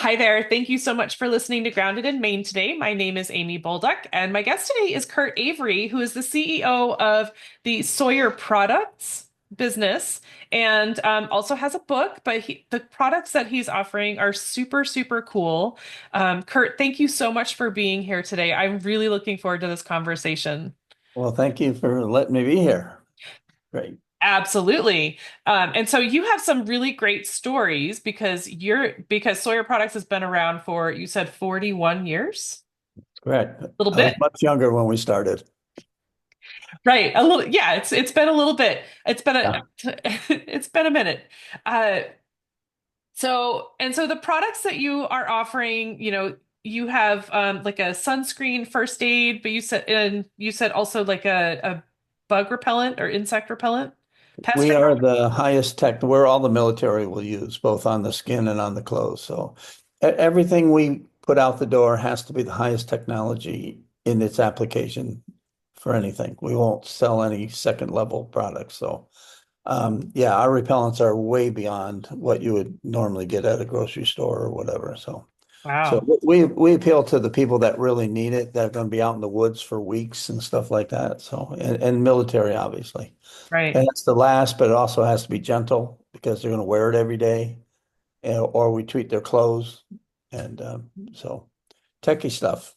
Hi there. Thank you so much for listening to Grounded in Maine today. My name is Amy Bolduc, and my guest today is Kurt Avery, who is the CEO of the Sawyer Products business and also has a book, but the products that he's offering are super, super cool. Kurt, thank you so much for being here today. I'm really looking forward to this conversation. Well, thank you for letting me be here. Great. Absolutely. And so you have some really great stories because Sawyer Products has been around for, you said 41 years? Correct. Little I was bit. much younger when we started. Right. A little, yeah, it's been a little bit. It's been a Yeah. it's been a minute. Uh so the products that you are offering, you have like a sunscreen first aid, but you said also like a bug repellent or insect repellent, pest We are repellent. the highest tech, we're all the military will use, both on the skin and on the clothes. So everything we put out the door has to be the highest technology in its application for anything. We won't sell any second level products. So yeah, our repellents are way beyond what you would normally get at a grocery store or whatever. So Wow. we appeal to the people that really need it, that are going to be out in the woods for weeks and stuff like that. So and military, obviously. Right. And it's the last, but it also has to be gentle because they're going to wear it every day, or we treat their clothes. And so techie stuff.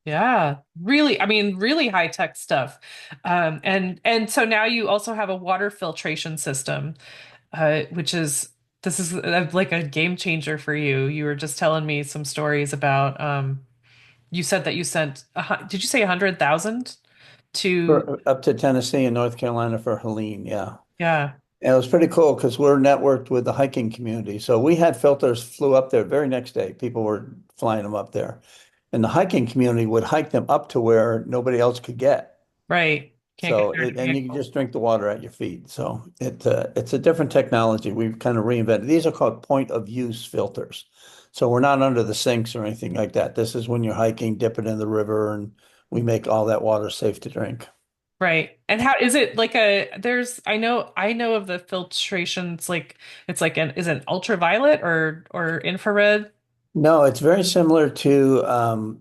Yeah. Really, I mean, really high tech stuff. And so now you also have a water filtration system, which is this is like a game changer for you. You were just telling me some stories about you said that you sent did you say 100,000 to For up to Tennessee and North Carolina for Helene, yeah. yeah, And it was pretty cool because we're networked with the hiking community. So we had filters flew up there very next day. People were flying them up there. And the hiking community would hike them up to where nobody else could get. right. Can't get So near the and you can vehicle. just drink the water at your feet. So it's a different technology. We've kind of reinvented. These are called point of use filters. So we're not under the sinks or anything like that. This is when you're hiking, dip it in the river, and we make all that water safe to drink. Right. And how is it like there's I know of the filtrations like it's like an is it ultraviolet or infrared? No, it's very similar to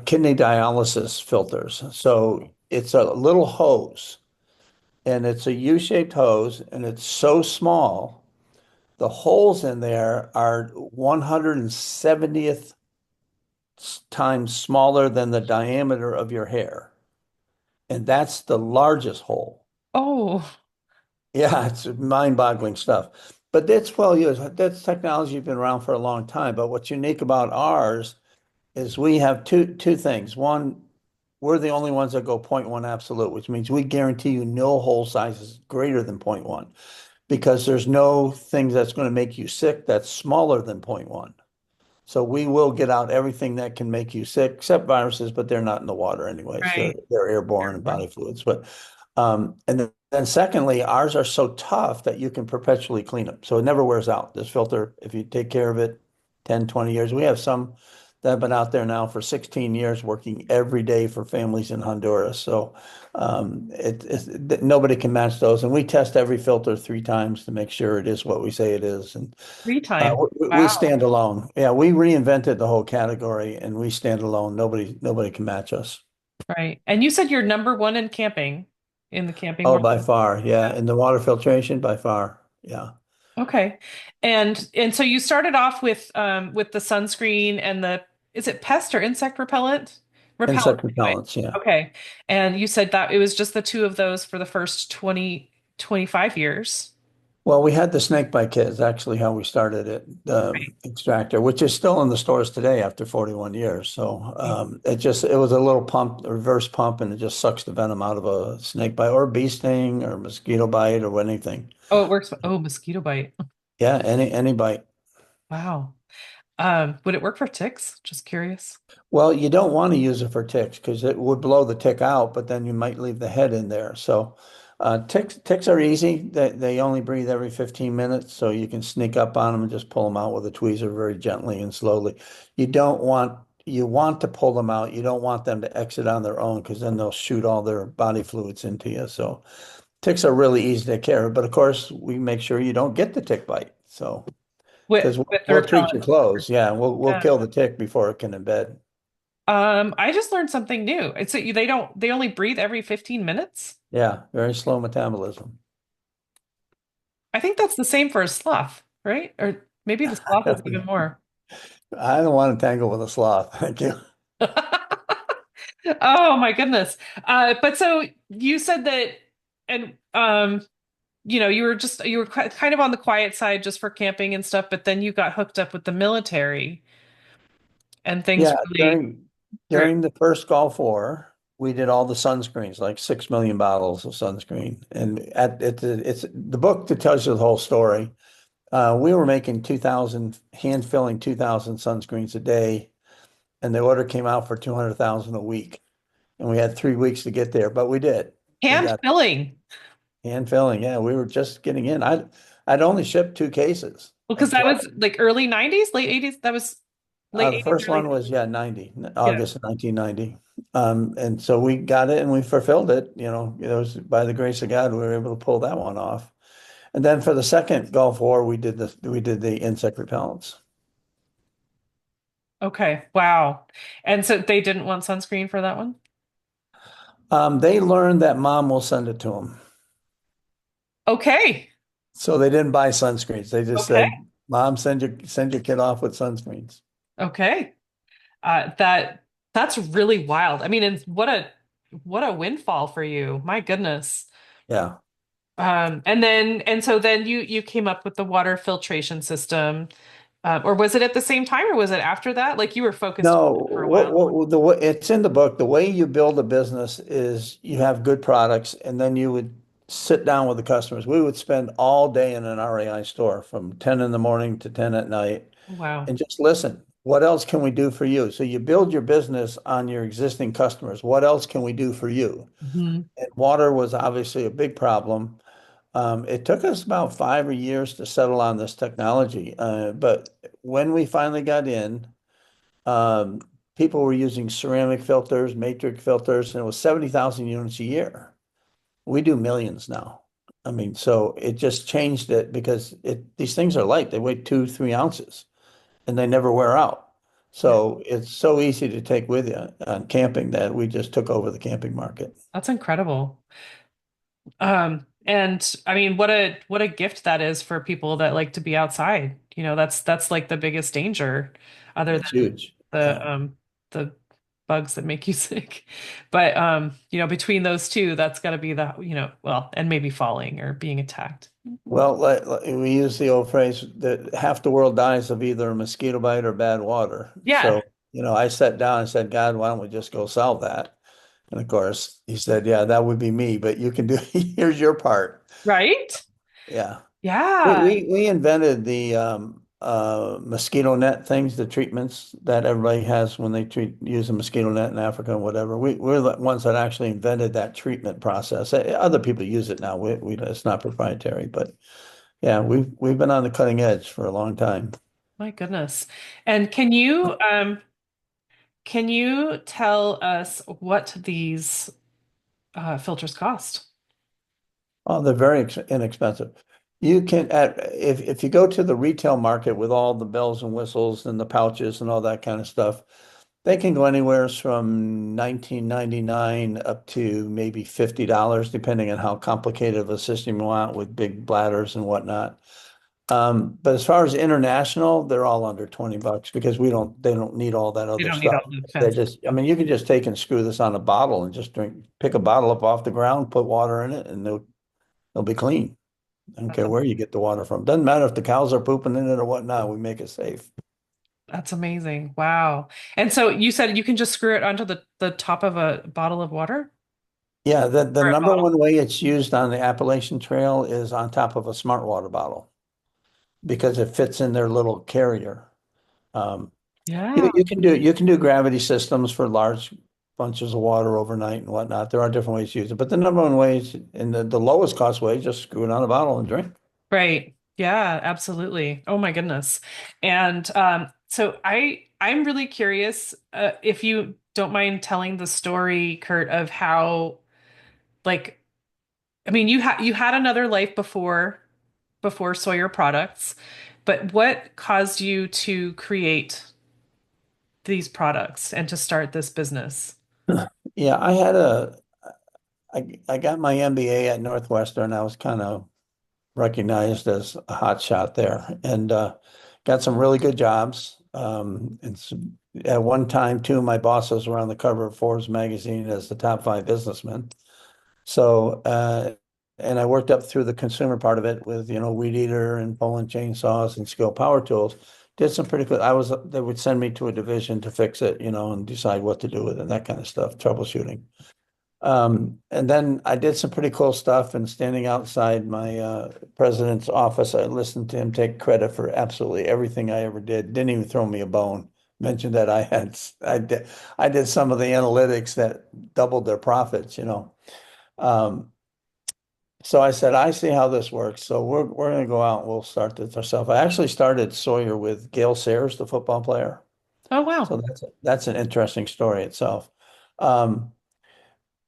kidney dialysis filters. So it's a little hose, and it's a U-shaped hose, and it's so small. The holes in there are 170th times smaller than the diameter of your hair. And that's the largest hole. Oh, Yeah, it's mind-boggling stuff. But that's well used. That's technology been around for a long time. But what's unique about ours is we have two things. One, we're the only ones that go zero point 0.1 absolute, which means we guarantee you no hole size is greater than zero point 0.1 because there's no thing that's going to make you sick that's smaller than zero point 0.1. So we will get out everything that can make you sick, except viruses, but they're not in the water anyways. right. They're airborne and body fluids. But and then secondly, ours are so tough that you can perpetually clean them. So it never wears out. This filter, if you take care of it 10, 20 years, we have some that have been out there now for 16 years working every day for families in Honduras. So nobody can match those. And we test every filter 3 times to make sure it is what we say it is. And Three times. we Wow. stand alone. Yeah, we reinvented the whole category and we stand alone. Nobody can match us. Right. And you said you're number one in camping in the camping Oh, world. by far. Yeah. And the water filtration by far. Yeah. Okay. And so you started off with the sunscreen and the is it pest or insect repellent? Repellent. Insect Anyway. repellents. Yeah. Okay. And you said that it was just the two of those for the first 20 25 years. Well, we had the snake bite kit is actually how we started it, the Right. extractor, which is still in the stores today after 41 years. So it was a little pump, a reverse pump, and it just sucks the venom out of a snake bite or a bee sting or mosquito bite or anything. Oh, it works. Oh, mosquito bite. Yeah, any bite. Wow. Would it work for ticks? Just curious. Well, you don't want to use it for ticks because it would blow the tick out, but then you might leave the head in there. So ticks are easy. They only breathe every 15 minutes, so you can sneak up on them and just pull them out with a tweezer very gently and slowly. You don't want you want to pull them out. You don't want them to exit on their own because then they'll shoot all their body fluids into you. So ticks are really easy to take care of, but of course we make sure you don't get the tick bite. So because with we'll their treat your pellets. clothes. Yeah, we'll Yeah. kill the tick before it can embed. I just learned something new. It's they only breathe every 15 minutes. Yeah, very slow metabolism. I think that's the same for a sloth, right? Or maybe the sloth is even more. I don't want to tangle with a sloth. Thank you. Oh my goodness. But so you said that, and you were kind of on the quiet side just for camping and stuff, but then you got hooked up with the military and things Yeah, really grew. during the first Gulf War, we did all the sunscreens, like 6 million bottles of sunscreen. And it's the book that tells you the whole story. We were making 2,000, hand filling 2,000 sunscreens a day, and the order came out for 200,000 a week. And we had 3 weeks to get there, but we did. We Hand got filling. hand filling. Yeah, we were just getting in. I'd only shipped 2 cases Well, because of that 12. was like early 90s, late 80s. That was late The 80s, first early one 90s. was, yeah, 90, Yeah. August of 1990. And so we got it and we fulfilled it. It was by the grace of God, we were able to pull that one off. And then for the second Gulf War, we did the insect repellents. Okay. Wow. And so they didn't want sunscreen for that one? They learned that mom will send it to them. Okay. So they didn't buy sunscreens. They just Okay. said, Mom, send your kid off with sunscreens. Okay. That's really wild. I mean, and what a windfall for you. My goodness. Yeah. And so then you came up with the water filtration system. Or was it at the same time or was it after that? Like you were focused No, on it for a while. the way it's in the book. The way you build a business is you have good products, and then you would sit down with the customers. We would spend all day in an REI store from 10 in the morning to 10 at night Wow. and just listen. What else can we do for you? So you build your business on your existing customers. What else can we do for you? Hmm. And water was obviously a big problem. It took us about 5 years to settle on this technology. But when we finally got in, um, people were using ceramic filters, matrix filters, and it was 70,000 units a year. We do millions now. I mean, so it just changed it because these things are light. They weigh 2, 3 ounces and they never wear out. Yeah, So it's so easy to take with you on camping that we just took over the camping market. that's incredible. And I mean, what a gift that is for people that like to be outside. That's like the biggest danger, other It's than huge. Yeah. the bugs that make you sick. But between those two, that's got to be well, and maybe falling or being attacked. Well, we use the old phrase that half the world dies of either a mosquito bite or bad water. Yeah, So, I sat down and said, God, why don't we just go solve that? And of course, he said, yeah, that would be me, but you can do, here's your part. right? Yeah. We, Yeah. we, we invented the mosquito net things, the treatments that everybody has when they use a mosquito net in Africa and whatever. We're the ones that actually invented that treatment process. Other people use it now. It's not proprietary, but yeah, we've been on the cutting edge for a long time. My goodness. And can you tell us what these filters cost? Oh, they're very inexpensive. You can if you go to the retail market with all the bells and whistles and the pouches and all that kind of stuff, they can go anywhere from 19.99 up to maybe $50, depending on how complicated of a system you want with big bladders and whatnot. But as far as international, they're all under $20 because they don't need all that You other don't need stuff. all the They fancy. just, I mean, you can just take and screw this on a bottle and just pick a bottle up off the ground, put water in it, and they'll be clean. I don't That's care where you get the water from. Doesn't matter if the cows are pooping in it or whatnot. We make it safe. that's amazing. Wow. And so you said you can just screw it onto the top of a bottle of water Yeah, the or a number bottle. one way it's used on the Appalachian Trail is on top of a smart water bottle because it fits in their little carrier. Um, Yeah. you can do gravity systems for large bunches of water overnight and whatnot. There are different ways to use it, but the number one way is, and the lowest cost way is just screw it on a bottle and drink. Right. Yeah, absolutely. Oh my goodness. And so I'm really curious if you don't mind telling the story, Kurt, of how like I mean you had another life before Sawyer Products. But what caused you to create these products and to start this business? Yeah, I got my MBA at Northwestern. I was kind of recognized as a hot shot there, and got some really good jobs. At one time, two of my bosses were on the cover of Forbes magazine as the top five businessmen. So, and I worked up through the consumer part of it with, Weed Eater and Poland chainsaws and Skill power tools. Did some pretty good. They would send me to a division to fix it, and decide what to do with it, and that kind of stuff, troubleshooting. And then I did some pretty cool stuff, and standing outside my president's office, I listened to him take credit for absolutely everything I ever did. Didn't even throw me a bone. Mentioned that I did some of the analytics that doubled their profits. Um, so I said, I see how this works. So we're going to go out and we'll start this ourselves. I actually started Sawyer with Gale Sayers, the football player. Oh, So wow. that's an interesting story itself. Um,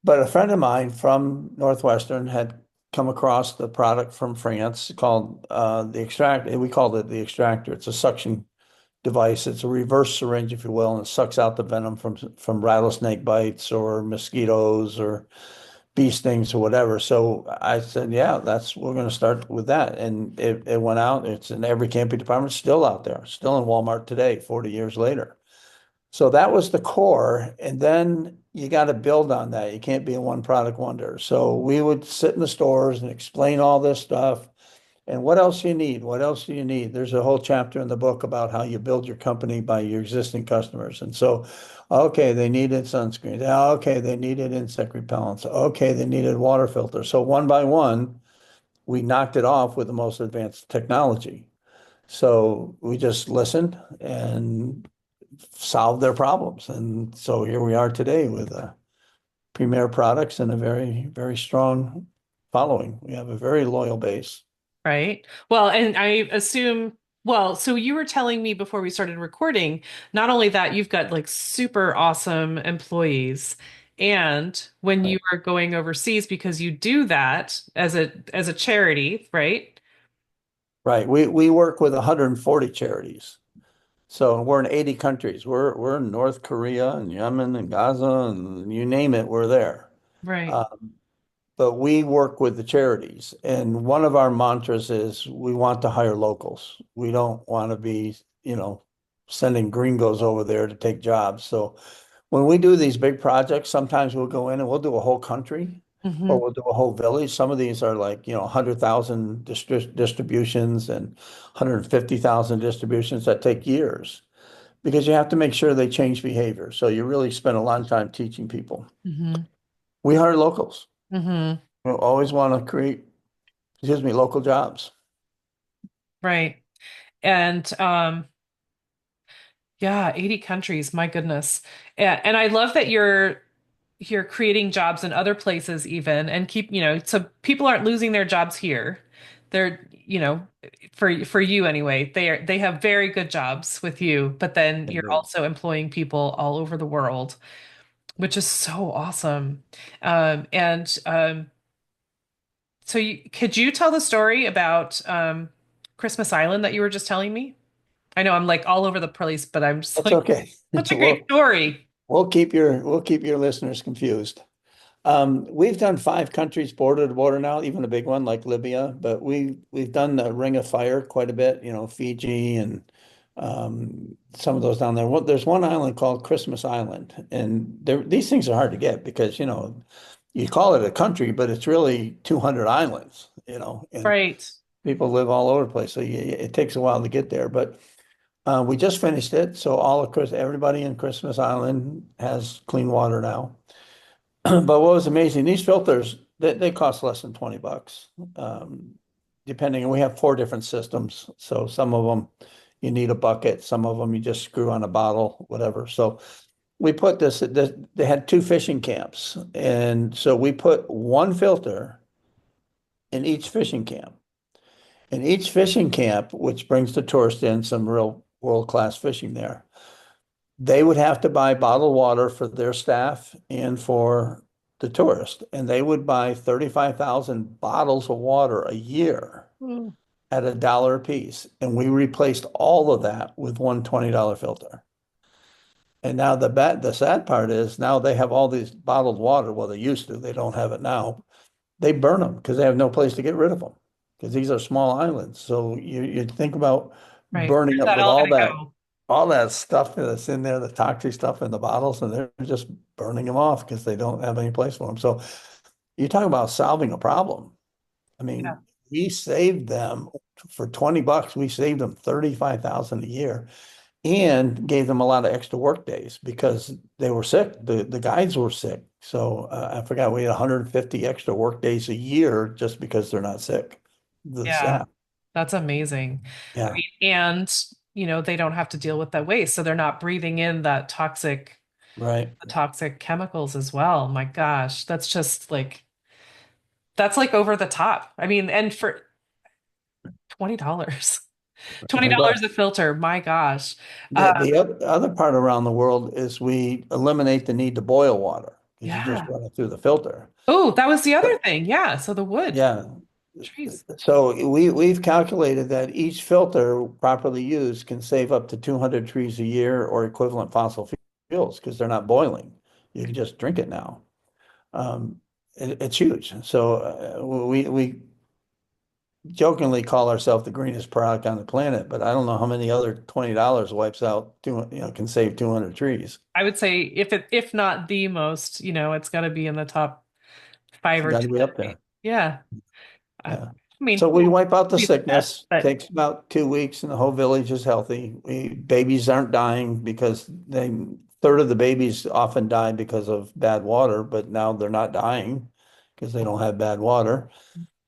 but a friend of mine from Northwestern had come across the product from France called the extract. We called it the extractor. It's a suction device. It's a reverse syringe, if you will, and it sucks out the venom from rattlesnake bites or mosquitoes or bee stings or whatever. So I said, yeah, we're going to start with that. And it went out. It's in every camping department, still out there, still in Walmart today, 40 years later. So that was the core. And then you got to build on that. You can't be a one product wonder. So we would sit in the stores and explain all this stuff. And what else do you need? What else do you need? There's a whole chapter in the book about how you build your company by your existing customers. And so, okay, they needed sunscreen. Okay, they needed insect repellents. Okay, they needed water filters. So one by one, we knocked it off with the most advanced technology. So we just listened and solved their problems. And so here we are today with premier products and a very, very strong following. We have a very loyal base. Right. Well, and I assume, well, so you were telling me before we started recording, not only that you've got like super awesome employees, and when you Right. are going overseas because you do that as a charity, right? Right. We work with 140 charities. So we're in 80 countries. We're in North Korea and Yemen and Gaza and you name it, we're there. Right. Uh, but we work with the charities. And one of our mantras is we want to hire locals. We don't want to be, sending gringos over there to take jobs. So when we do these big projects, sometimes we'll go in and we'll do a whole country or Hmm. we'll do a whole village. Some of these are like, 100,000 distributions and 150,000 distributions that take years because you have to make sure they change behavior. So you really spend a lot of time teaching people. Hmm. We hire locals. Hmm. We always want to create, local jobs. Right. And yeah, 80 countries, my goodness. And I love that you're creating jobs in other places even and keep, so people aren't losing their jobs here. They're, for you anyway, they have very good jobs with you, but then They you're do. also employing people all over the world, which is so awesome. And so could you tell the story about Christmas Island that you were just telling me? I know I'm like all over the place, but I'm just That's like, okay. such a great We'll story. we'll keep your listeners confused. We've done 5 countries border to border now, even a big one like Libya, but we've done the Ring of Fire quite a bit, Fiji and some of those down there. There's one island called Christmas Island, and these things are hard to get because you call it a country, but it's really 200 islands, and Right. people live all over the place, so it takes a while to get there. But we just finished it, so everybody in Christmas Island has clean water now. But what was amazing, these filters, they cost less than $20. Depending, and we have 4 different systems. So some of them you need a bucket, some of them you just screw on a bottle, whatever. So we put they had 2 fishing camps. And so we put one filter in each fishing camp. In each fishing camp, which brings the tourists in, some real world-class fishing there, they would have to buy bottled water for their staff and for the tourist. And they would buy 35,000 bottles of water a year Mm. at $1 a piece. And we replaced all of that with one $20 filter. And now the sad part is now they have all these bottled water. Well, they used to, they don't have it now. They burn them because they have no place to get rid of them because these are small islands. So you think about Right. burning Where's it that with all gonna go? all that stuff that's in there, the toxic stuff in the bottles, and they're just burning them off because they don't have any place for them. So you talk about solving a problem. I Yeah. mean, we saved them for $20. We saved them 35,000 a year and gave them a lot of extra work days because they were sick. The guides were sick. So I forgot we had 150 extra work days a year just because they're not sick. The Yeah. staff. That's amazing. I Yeah, mean, and they don't have to deal with that waste, so they're not breathing in that right. toxic chemicals as well. My gosh, that's like over the top. I mean, and for $20. $20 $20. a filter. My gosh. The other part around the world is we eliminate the need to boil water because you just Yeah. run it through the filter. Oh, that was the other But thing. Yeah. So the wood yeah, trees. so we've calculated that each filter properly used can save up to 200 trees a year or equivalent fossil fuels because they're not boiling. You can just drink it now. It's huge. So we jokingly call ourselves the greenest product on the planet, but I don't know how many other $20 wipes out can save 200 trees. I would say if not the most, it's got to be in the top five It's or got to 10. be up there. Yeah. I Yeah. mean, So we wipe out the who the best, sickness. but Takes about 2 weeks, and the whole village is healthy. Babies aren't dying because third of the babies often die because of bad water, but now they're not dying because they don't have bad water.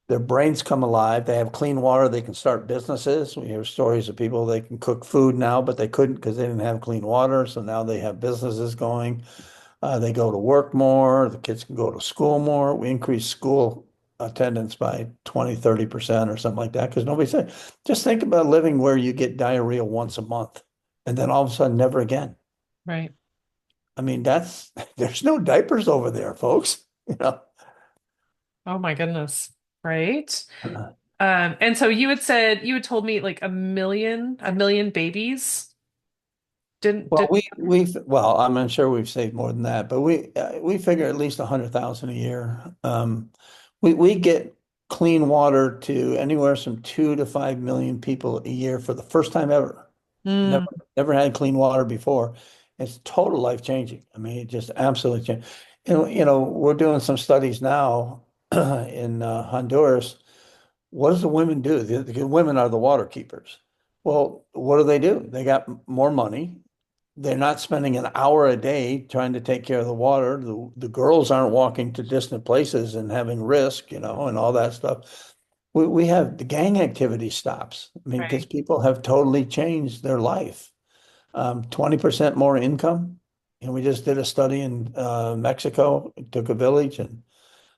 Their brains come alive. They have clean water. They can start businesses. We hear stories of people they can cook food now, but they couldn't because they didn't have clean water. So now they have businesses going. They go to work more. The kids can go to school more. We increase school attendance by 20, 30% or something like that because nobody said, just think about living where you get diarrhea once a month and then all of a sudden never again. right. I mean, there's no diapers over there, folks. You know. Oh my goodness. Right. Uh, And so you had told me like a million babies didn't Well, did well, I'm not sure we've saved more than that, but we figure at least 100,000 a year. We get clean water to anywhere from 2 to 5 million people a year for the first time ever. Never Mm, never had clean water before. It's total life changing. I mean, it just absolutely changed. And we're doing some studies now in Honduras. What does the women do? The women are the water keepers. Well, what do? They got more money. They're not spending an hour a day trying to take care of the water. The girls aren't walking to distant places and having risk, and all that stuff. We have the gang activity stops. I mean, because right. people have totally changed their life. 20% more income. And we just did a study in Mexico. It took a village and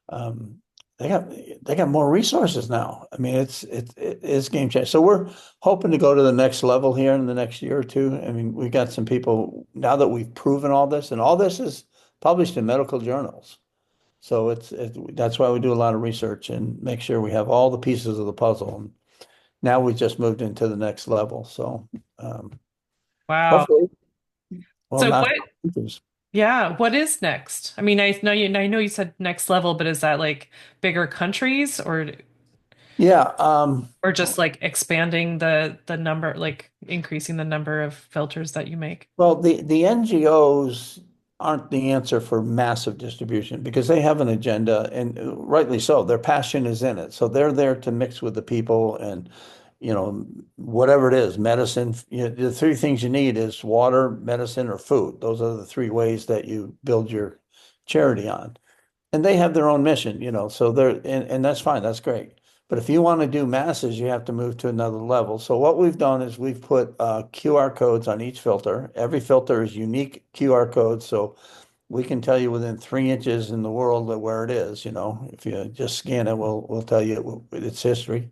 um, they got more resources now. I mean, it's game changer. So we're hoping to go to the next level here in the next year or two. I mean, we got some people now that we've proven all this, and all this is published in medical journals. So that's why we do a lot of research and make sure we have all the pieces of the puzzle. And now we just moved into the next level. So um, Wow. hopefully we'll So knock. what yeah, what is next? I mean, I know you said next level, but is that like bigger countries Yeah. or just like expanding the number, like increasing the number of filters that you make? Well, the NGOs aren't the answer for massive distribution because they have an agenda, and rightly so. Their passion is in it. So they're there to mix with the people and, whatever it is, medicine. The three things you need is water, medicine, or food. Those are the three ways that you build your charity on. And they have their own mission, so and that's fine, that's great. But if you want to do masses, you have to move to another level. So what we've done is we've put QR codes on each filter. Every filter is unique QR code, so we can tell you within 3 inches in the world where it is. If you just scan it, we'll tell you its history.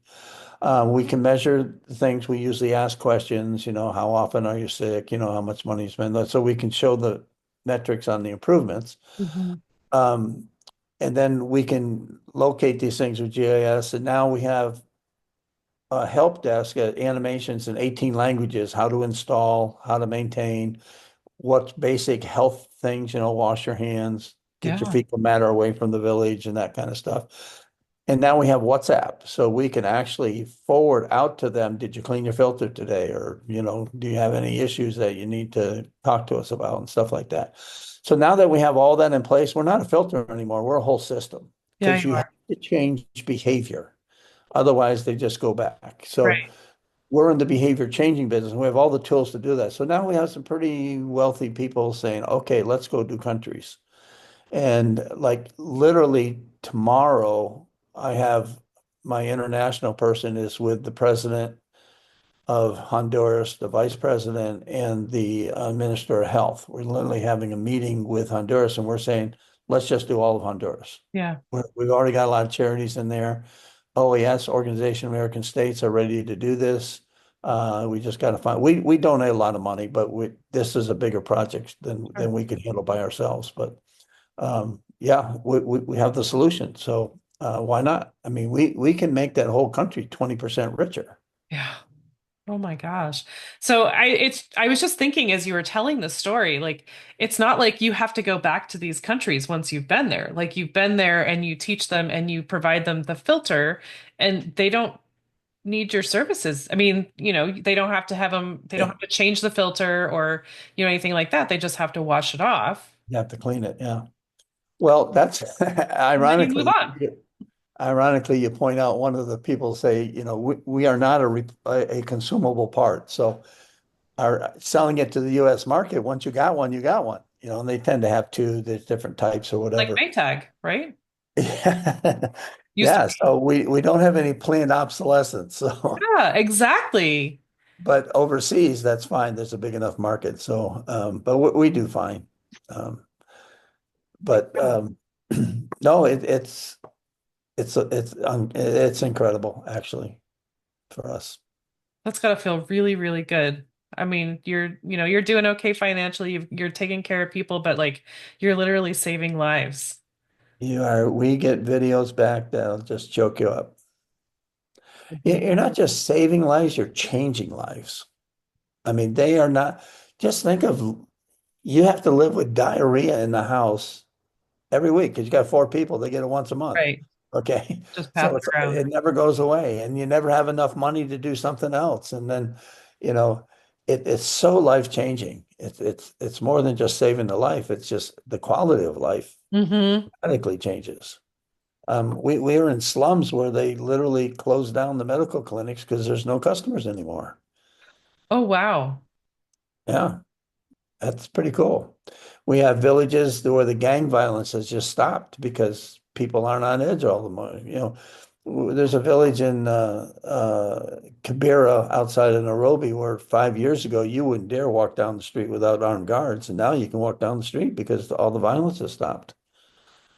We can measure things. We usually ask questions. How often are you sick? How much money you spend. So we can show the metrics on the improvements. Mhm. Um, and then we can locate these things with GIS. And now we have help desk at animations in 18 languages, how to install, how to maintain, what's basic health things, wash your hands, get your Yeah. fecal matter away from the village and that kind of stuff. And now we have WhatsApp, so we can actually forward out to them, did you clean your filter today? Or, do you have any issues that you need to talk to us about and stuff like that. So now that we have all that in place, we're not a filter anymore. We're a whole system Yeah, because you you have are. to change behavior. Otherwise, they just go back. So Right. we're in the behavior changing business. And we have all the tools to do that. So now we have some pretty wealthy people saying, okay, let's go do countries. And like literally tomorrow, I have my international person is with the president of Honduras, the vice president, and the minister of health. We're literally having a meeting with Honduras, and we're saying, let's just do all of Honduras. Yeah. We've already got a lot of charities in there. OAS, Organization of American States, are ready to do this. We just got to find. We donate a lot of money, but this is a bigger project than Sure. we can handle by ourselves. But yeah, we have the solution. So why not? I mean, we can make that whole country 20% richer. Yeah. Oh my gosh. So I was just thinking as you were telling the story, like it's not like you have to go back to these countries once you've been there. Like you've been there and you teach them and you provide them the filter and they don't need your services. I mean, they don't have to they don't Yeah, have to change the filter or, anything like that. They just have to wash it off you have to clean it. Yeah. Well, that's and then you move on. ironically, you point out one of the people say, we are not a consumable part. So are selling it to the US market, once you got one, you got one, and they tend to have two, there's different types or Like whatever. Maytag, right? Yeah. Used to Yeah, be. so we don't have any planned obsolescence. So, Yeah, exactly. but overseas, that's fine. There's a big enough market. So, but we do fine. Um, but no, it's incredible actually for us. That's got to feel really, really good. I mean, you're doing okay financially. You're taking care of people, but like you're literally saving lives. We get videos back that'll just choke you up. Mhm. You're not just saving lives, you're changing lives. I mean, they are not, just think of, you have to live with diarrhea in the house every week because you got four people, they get it once a month. Right. Okay. Just pass So it around. it never goes away and you never have enough money to do something else. And then, you know, it's so life changing. It's more than just saving the life. It's just the quality of life Hmm. radically changes. We are in slums where they literally close down the medical clinics because there's no customers anymore. Oh, wow. Yeah, that's pretty cool. We have villages where the gang violence has just stopped because people aren't on edge all the time. There's a village in 𝗵𝗍𝗄 outside of Nairobi where 5 years ago you wouldn't dare walk down the street without armed guards, and now you can walk down the street because all the violence has stopped.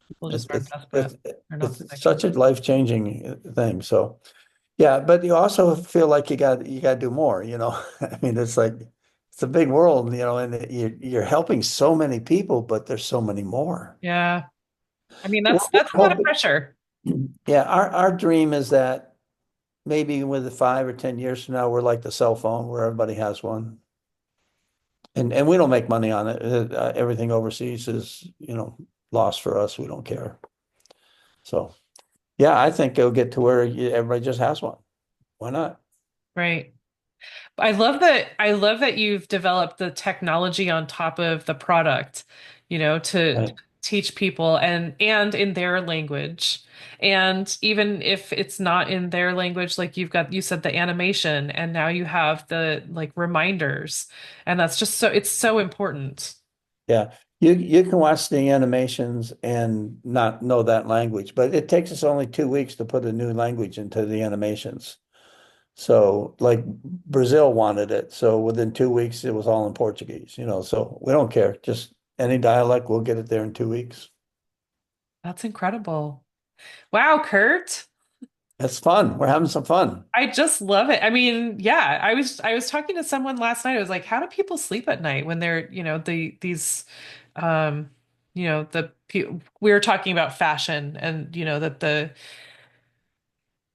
People It's just aren't it's desperate. it's They're not it's panicking. such a life-changing thing. So yeah, but you also feel like you got to do more. I mean, it's a big world, and you're helping so many people, but there's so many more. Yeah. I mean, We're, that's a we're lot of hoping, pressure. yeah, our dream is that maybe with 5 or 10 years from now, we're like the cell phone where everybody has one, and we don't make money on it. Everything overseas is, lost for us. We don't care. So yeah, I think it'll get to where everybody just has one. Why not? Right. I love that you've developed the technology on top of the product, to Right. teach people and in their language. And even if it's not in their language, like you said the animation and now you have the like reminders. And that's just it's so important. Yeah, you can watch the animations and not know that language, but it takes us only 2 weeks to put a new language into the animations. So, like Brazil wanted it, so within 2 weeks it was all in Portuguese. So we don't care. Just any dialect, we'll get it there in 2 weeks. That's incredible. Wow, Kurt. It's fun. We're having some fun. I just love it. I mean, yeah, I was talking to someone last night. I was like, how do people sleep at night when they're, these um, we were talking about fashion and that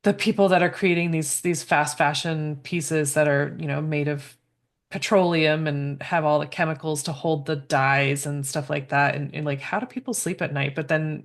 the people that are creating these fast fashion pieces that are, made of petroleum and have all the chemicals to hold the dyes and stuff like that. And like, how do people sleep at night? But then,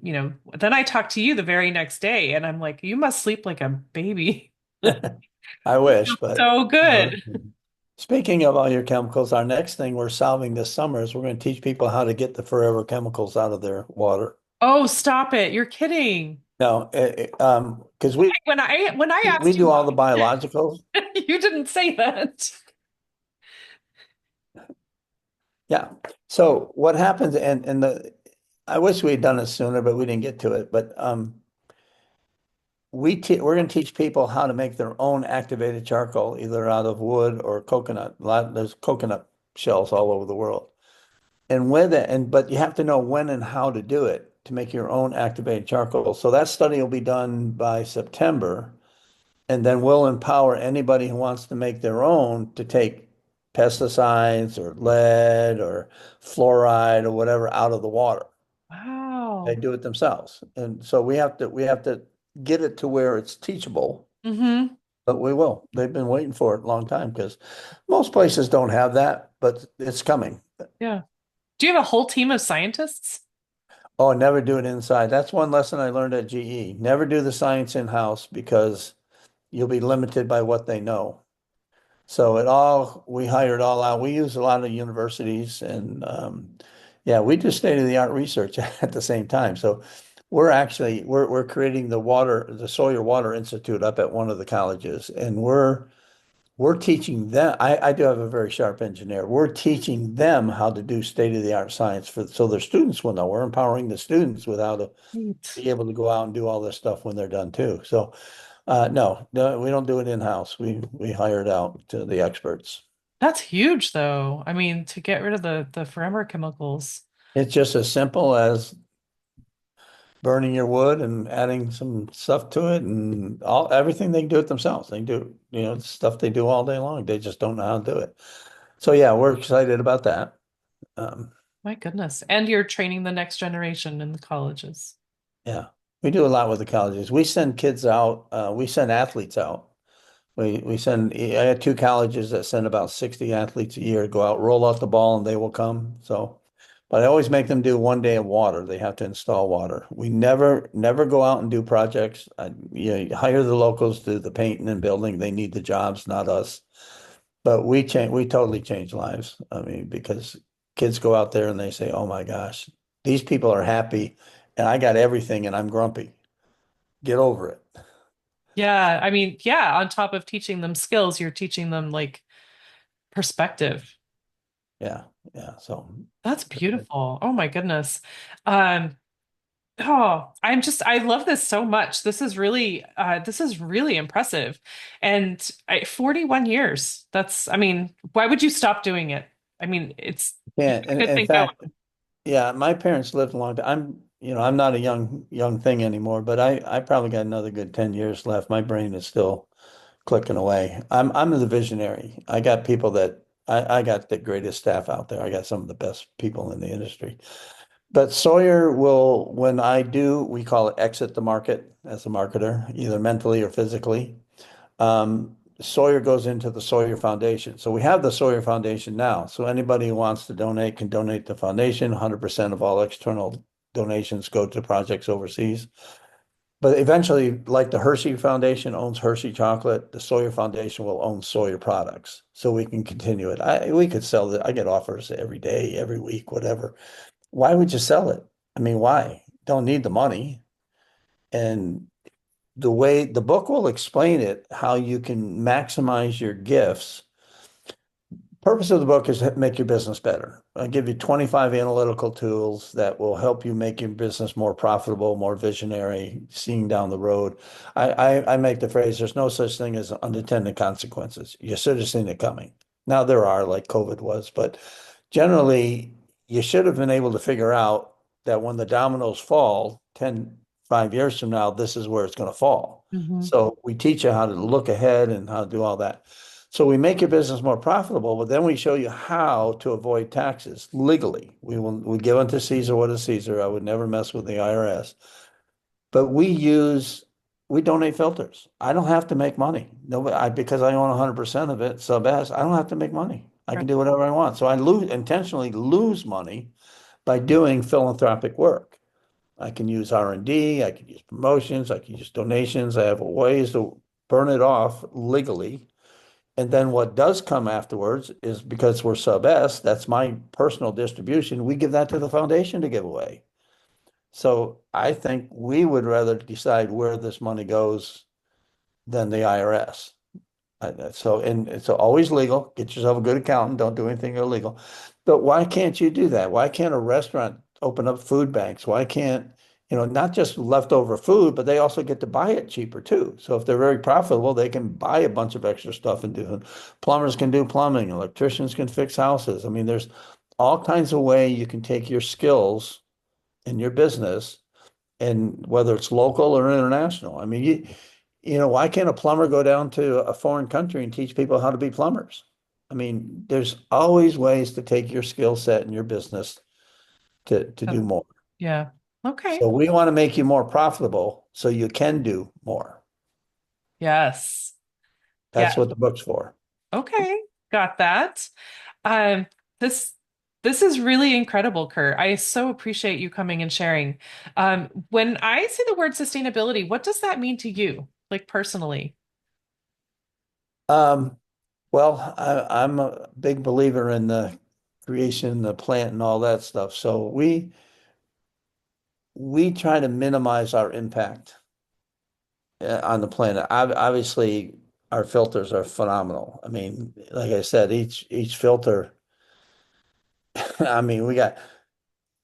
then I talk to you the very next day and I'm like, you must sleep like a baby. I You wish, feel but so you know, good. speaking of all your chemicals, our next thing we're solving this summer is we're going to teach people how to get the forever chemicals out of their water. Oh, stop it. You're kidding. Now, because When I we asked do you all the biologicals. you didn't say that. Yeah. So what happens, and I wish we had done it sooner, but we didn't get to it. But we're going to teach people how to make their own activated charcoal, either out of wood or coconut. There's coconut shells all over the world. And with it, but you have to know when and how to do it to make your own activated charcoal. So that study will be done by September, and then we'll empower anybody who wants to make their own to take pesticides or lead or fluoride or whatever out of the water. They Wow. do it themselves. And so we have to get it to where it's teachable, Mm-hmm. but we will. They've been waiting for it a long time because most places don't have that, but it's coming. Yeah. Do you have a whole team of scientists? Oh, never do it inside. That's one lesson I learned at GE. Never do the science in-house because you'll be limited by what they know. So we hired all out. We use a lot of universities and yeah, we do state-of-the-art research at the same time. So we're creating the Sawyer Water Institute up at one of the colleges, and we're teaching them. I do have a very sharp engineer. We're teaching them how to do state-of-the-art science so their students will know. We're empowering the students without Neat. be able to go out and do all this stuff when they're done too. So no, we don't do it in-house. We hire it out to the experts. That's huge, though. I mean, to get rid of the forever chemicals. It's just as simple as burning your wood and adding some stuff to it and everything they can do it themselves. They do, stuff they do all day long. They just don't know how to do it. So yeah, we're excited about that. Um, My goodness. And you're training the next generation in the colleges. yeah, we do a lot with the colleges. We send kids out, we send athletes out. I had two colleges that send about 60 athletes a year, go out, roll out the ball, and they will come. So, but I always make them do 1 day of water. They have to install water. We never go out and do projects. You hire the locals to do the painting and building. They need the jobs, not us. But we totally change lives. I mean, because kids go out there and they say, "Oh my gosh, these people are happy, and I got everything, and I'm grumpy. Get over it." Yeah, I mean, yeah, on top of teaching them skills, you're teaching them like perspective. Yeah, yeah. So. That's beautiful. Oh my goodness. Um, I love this so much. This is really impressive. And 41 years. I mean, why would you stop doing it? I mean, you Yeah, got and a good in thing going. fact, yeah, my parents lived a long time. I'm not a young thing anymore, but I probably got another good 10 years left. My brain is still clicking away. I'm the visionary. I got the greatest staff out there. I got some of the best people in the industry. But Sawyer will, when I do, we call it exit the market as a marketer, either mentally or physically. Sawyer goes into the Sawyer Foundation. So we have the Sawyer Foundation now. So anybody who wants to donate can donate to the foundation. 100% of all external donations go to projects overseas. But eventually, like the Hershey Foundation owns Hershey chocolate, the Sawyer Foundation will own Sawyer products. So we can continue it. We could sell it. I get offers every day, every week, whatever. Why would you sell it? I mean, why? Don't need the money. And the way the book will explain it, how you can maximize your gifts. Purpose of the book is to make your business better. I give you 25 analytical tools that will help you make your business more profitable, more visionary, seeing down the road. I make the phrase, there's no such thing as unintended consequences. You should have seen it coming. Now there are, like COVID was, but generally you should have been able to figure out that when the dominoes fall 5 years from now, this is where it's going to fall. Mhm. So we teach you how to look ahead and how to do all that. So we make your business more profitable, but then we show you how to avoid taxes legally. We give unto Caesar what is Caesar. I would never mess with the IRS. But we use we donate filters. I don't have to make money. Nobody, because I own 100% of it, 𝗚𝗏𝗃, I don't have to make money. I Right. can do whatever I want. So I intentionally lose money by doing philanthropic work. I can use R&D, I can use promotions, I can use donations. I have ways to burn it off legally. And then what does come afterwards is because we're sub S, that's my personal distribution. We give that to the foundation to give away. So I think we would rather decide where this money goes than the IRS. So, and it's always legal. Get yourself a good accountant. Don't do anything illegal. But why can't you do that? Why can't a restaurant open up food banks? Why can't, not just leftover food, but they also get to buy it cheaper too. So if they're very profitable, they can buy a bunch of extra stuff and do it. Plumbers can do plumbing, electricians can fix houses. I mean, there's all kinds of way you can take your skills in your business, and whether it's local or international. I mean, why can't a plumber go down to a foreign country and teach people how to be plumbers? I mean, there's always ways to take your skill set in your business to do more. Yeah. Okay. So we want to make you more profitable so you can do more. Yes. Yeah. That's what the book's for. Okay. Got that. Um, this this is really incredible, Kurt. I so appreciate you coming and sharing. When I say the word sustainability, what does that mean to you, like personally? Um, well, I'm a big believer in the creation, the plant, and all that stuff. So we try to minimize our impact on the planet. Obviously, our filters are phenomenal. I mean, like I said, each filter, I mean, we got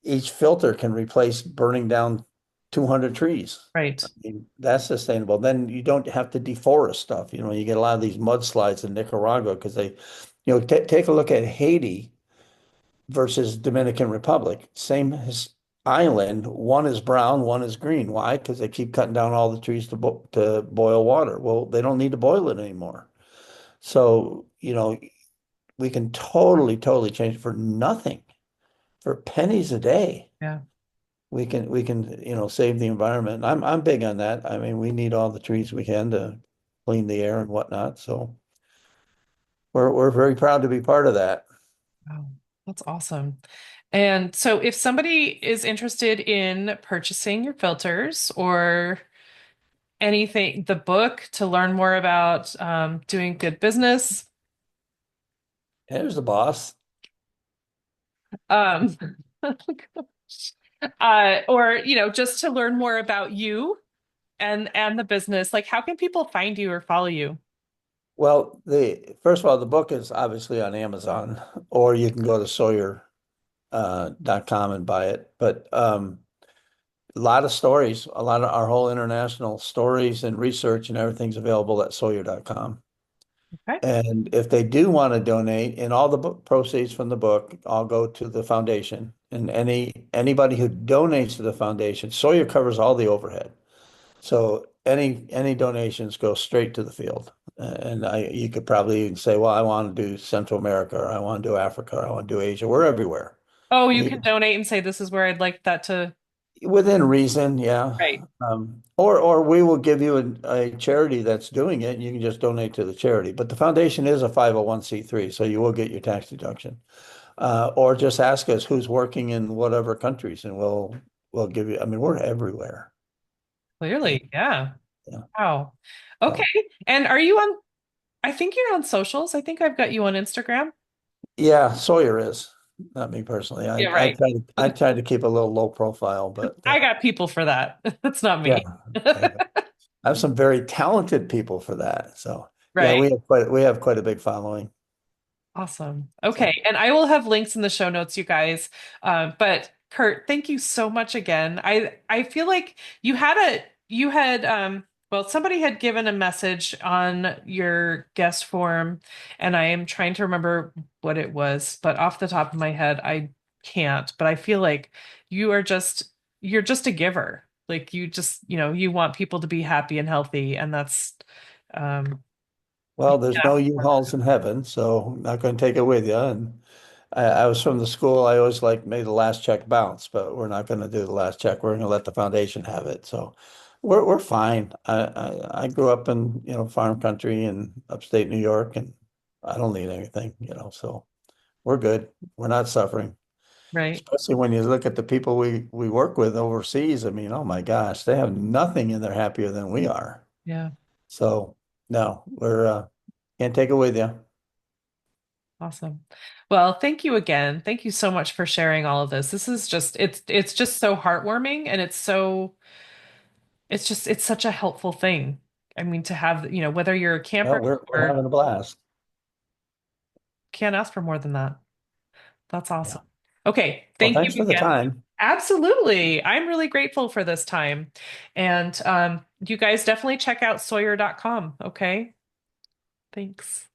each filter can replace burning down 200 trees. I Right. mean, that's sustainable. Then you don't have to deforest stuff. You get a lot of these mudslides in Nicaragua because take a look at Haiti versus Dominican Republic. Same island, one is brown, one is green. Why? Because they keep cutting down all the trees to boil water. Well, they don't need to boil it anymore. So, we can totally, totally change it for nothing, for pennies a day. Yeah. We can, save the environment. I'm big on that. I mean, we need all the trees we can to clean the air and whatnot. So we're very proud to be part of that. Wow. That's awesome. And so if somebody is interested in purchasing your filters or anything, the book to learn more about doing good business, There's the boss. um, or just to learn more about you and the business, like how can people find you or follow you? Well, the first of all, the book is obviously on Amazon, or you can go to Sawyer.com and buy it. But a lot of stories, a lot of our whole international stories and research and everything's available at Sawyer.com. Okay. And if they do want to donate, and all the book proceeds from the book, I'll go to the foundation. And anybody who donates to the foundation, Sawyer covers all the overhead. So any donations go straight to the field. And you could probably even say, well, I want to do Central America, or I want to do Africa, or I want to do Asia. We're everywhere. Oh, you We can donate and say this is where I'd like that to. Within reason, yeah. Right. Or we will give you a charity that's doing it, and you can just donate to the charity. But the foundation is a 501(c)(3), so you will get your tax deduction. Or just ask us who's working in whatever countries, and we'll give you. I mean, we're everywhere. Yeah. Clearly. Yeah. Yeah. Wow. Okay. So, And are you on, I think you're on socials. I think I've got you on Instagram. yeah, Sawyer is, not me personally. I Yeah, I right. try to I try to keep a little low profile, but I got people for that. That's not yeah, me. I have some very talented people for that. So yeah, Right. we have quite a big following. Awesome. So Okay. And I will have links in the show notes, you guys. But Kurt, thank you so much again. I feel like you had well, somebody had given a message on your guest form, and I am trying to remember what it was, but off the top of my head, I can't. But I feel like you are just you're just a giver. Like you just, you want people to be happy and healthy, and that's um well, there's yeah. no U-Hauls in heaven, so I'm not going to take it with you. And I was from the school. I always like made the last check bounce, but we're not going to do the last check. We're going to let the foundation have it. So we're fine. I grew up in, farm country in upstate New York, and I don't need anything, so we're good. We're not suffering. Right. Especially when you look at the people we work with overseas. I mean, oh my gosh, they have nothing and they're happier than we are. Yeah. So no, we're can't take it with you. Awesome. Well, thank you again. Thank you so much for sharing all of this. This is just it's just so heartwarming and it's such a helpful thing. I mean, to have, whether you're a Well, camper we're or having a blast. can't ask for more than that. That's Yeah. awesome. Okay, Well, thank you thanks for the again. time. Absolutely. I'm really grateful for this time. And you guys definitely check out Sawyer.com. Okay. Thanks.